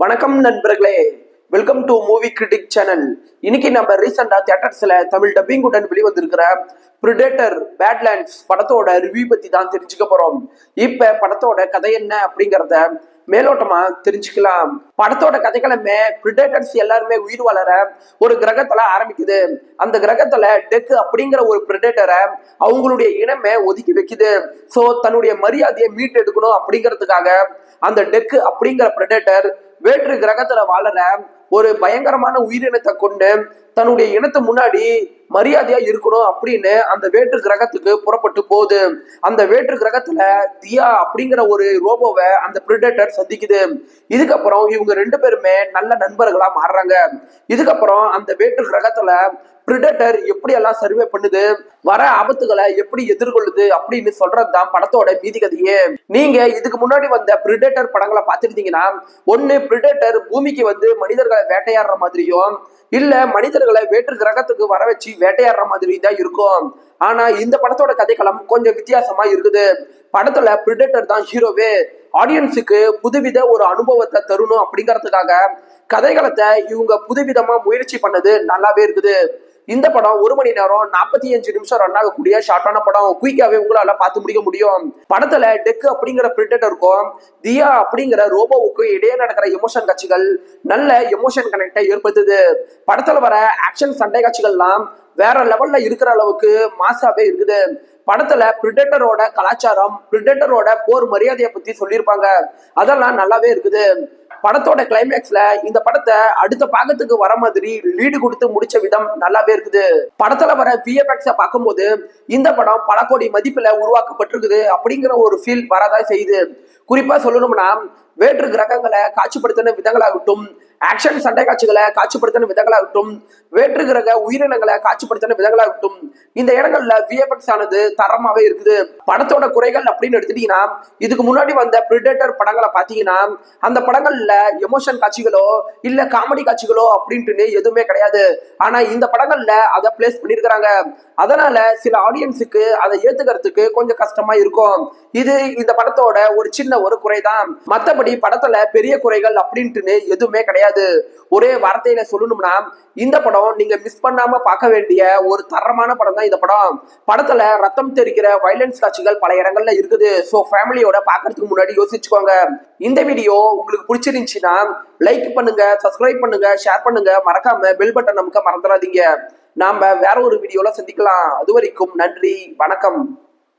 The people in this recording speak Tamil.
வணக்கம் நண்பர்களே, welcome to movie critic channel. இன்னைக்கு நம்ம ரீசெண்டா தியேட்டர்ஸ்ல தமிழ் டப்பிங் உடன் வெளிவந்திருக்கிற பிரிடேட்டர் பேட்லேண்ட்ஸ் படத்தோட ரிவ்யூ பத்தி தான் தெரிஞ்சுக்க போறோம். இப்ப படத்தோட கதை என்ன அப்படிங்கறத மேலோட்டமா தெரிஞ்சுக்கலாம். படத்தோட கதைக்கிழமை பிரிடேட்டர்ஸ் எல்லாருமே உயிர் வளர ஒரு கிரகத்துல ஆரம்பிக்குது. அந்த கிரகத்துல டெக் அப்படிங்கிற ஒரு பிரிடேட்டரை அவங்களுடைய இனமே ஒதுக்கி வைக்குது. சோ தன்னுடைய மரியாதையை மீட்டு எடுக்கணும் அப்படிங்கிறதுக்காக அந்த டெக் அப்படிங்கிற பிரிடேட்டர் வேற்று கிரகத்துல வாழற ஒரு பயங்கரமான உயிரினத்தை கொண்டு தன்னுடைய இனத்தை முன்னாடி மரியாதையா இருக்கணும் அப்படின்னு அந்த வேற்று கிரகத்துக்கு புறப்பட்டு போகுது. அந்த வேற்று கிரகத்துல தியா அப்படிங்கிற ஒரு ரோபோவை அந்த பிரிடேட்டர் சந்திக்குது. இதுக்கப்புறம் இவங்க ரெண்டு பேருமே நல்ல நண்பர்களா மாறுறாங்க. இதுக்கப்புறம் அந்த வேற்று கிரகத்துல பிரிடேட்டர் எப்படி எல்லாம் சர்வே பண்ணுது, வர ஆபத்துகளை எப்படி எதிர்கொள்ளுது அப்படின்னு சொல்றதுதான் படத்தோட மீதி கதையே. நீங்க இதுக்கு முன்னாடி வந்த பிரிடேட்டர் படங்களை பார்த்துருந்தீங்கன்னா, ஒண்ணு பிரிடேட்டர் பூமிக்கு வந்து மனிதர்களை வேட்டையாடுற மாதிரியும், இல்ல மனிதர்களை வேற்று கிரகத்துக்கு வர வச்சு வேட்டையாடுற மாதிரி தான் இருக்கும். ஆனா இந்த படத்தோட கதைக்களம் கொஞ்சம் வித்தியாசமா இருக்குது. படத்துல பிரிடேட்டர் தான் ஹீரோவே. ஆடியன்ஸுக்கு புதுவித ஒரு அனுபவத்தை தரணும் அப்படிங்கறதுக்காக கதைகளத்தை இவங்க புதுவிதமா முயற்சி பண்ணது நல்லாவே இருக்குது. இந்த படம் 1 மணி நேரம் 45 நிமிஷம் ரன் ஆகக்கூடிய ஷார்ட்டான படம். குயிக்காவே உங்களால பார்த்து முடிக்க முடியும். படத்துல டெக் அப்படிங்கிற பிரிடேட்டருக்கும் தியா அப்படிங்கிற ரோபோவுக்கும் இடையே நடக்கிற எமோஷன் காட்சிகள் நல்ல எமோஷன் கனெக்டை ஏற்படுத்துது. படத்துல வர ஆக்ஷன் சண்டை காட்சிகள்லாம் வேற லெவல்ல இருக்கிற அளவுக்கு மாசாவே இருக்குது. படத்துல பிரிடேட்டரோட கலாச்சாரம், பிரிடேட்டரோட போர் மரியாதையை பத்தி சொல்லியிருப்பாங்க. அதெல்லாம் நல்லாவே இருக்குது. படத்தோட கிளைமேக்ஸ்ல இந்த படத்தை அடுத்த பாகத்துக்கு வர மாதிரி லீடு கொடுத்து முடிச்ச விதம் நல்லாவே இருக்குது. படத்துல வர விஎஃப்எக்ஸை பார்க்கும்போது இந்த படம் பல கோடி மதிப்புல உருவாக்கப்பட்டிருக்குது அப்படிங்கிற ஒரு ஃபீல் வரதான் செய்யுது. குறிப்பா சொல்லணும்னா, வேற்று கிரகங்களை காட்சிப்படுத்தின விதங்களாகட்டும், ஆக்ஷன் சண்டை காட்சிகளை காட்சிப்படுத்தின விதங்களாகட்டும், வேற்று கிரக உயிரினங்களை காட்சிப்படுத்தின விதங்களாகட்டும், இந்த இடங்கள்ல விஎஃப்எக்ஸ் ஆனது தரமாவே இருக்குது. படத்தோட குறைகள் அப்படின்னு எடுத்துட்டீங்கன்னா, இதுக்கு முன்னாடி வந்த பிரிடேட்டர் படங்களை பார்த்தீங்கன்னா, அந்த படங்கள்ல எமோஷன் காட்சிகளோ இல்ல காமெடி காட்சிகளோ அப்படின்ட்டு எதுவுமே கிடையாது. ஆனா இந்த படங்கள்ல அதை பிளேஸ் பண்ணியிருக்கிறாங்க. அதனால சில ஆடியன்ஸுக்கு அதை ஏத்துக்கிறதுக்கு கொஞ்சம் கஷ்டமா இருக்கும். இது இந்த படத்தோட ஒரு சின்ன ஒரு குறைதான். மற்றபடி படத்துல பெரிய குறைகள் அப்படின்ட்டு எதுவுமே கிடையாது. ஒரே வார்த்தையில சொல்லணும்னா, இந்த படம் நீங்க மிஸ் பண்ணாம பார்க்க வேண்டிய ஒரு தரமான படம் தான் இந்த படம். படத்துல ரத்தம் தெரிக்கிற வயலன்ஸ் காட்சிகள் பல இடங்கள்ல இருக்குது. ஸோ ஃபேமிலியோட பார்க்கறதுக்கு முன்னாடி யோசிச்சுக்கோங்க. இந்த வீடியோ உங்களுக்கு பிடிச்சிருந்துச்சுன்னா லைக் பண்ணுங்க, சப்ஸ்கிரைப் பண்ணுங்க, ஷேர் பண்ணுங்க, மறக்காம பெல் பட்டன் நமக்கு மறந்துடாதீங்க. நாம வேற ஒரு வீடியோல சந்திக்கலாம். அது வரைக்கும் நன்றி, வணக்கம்.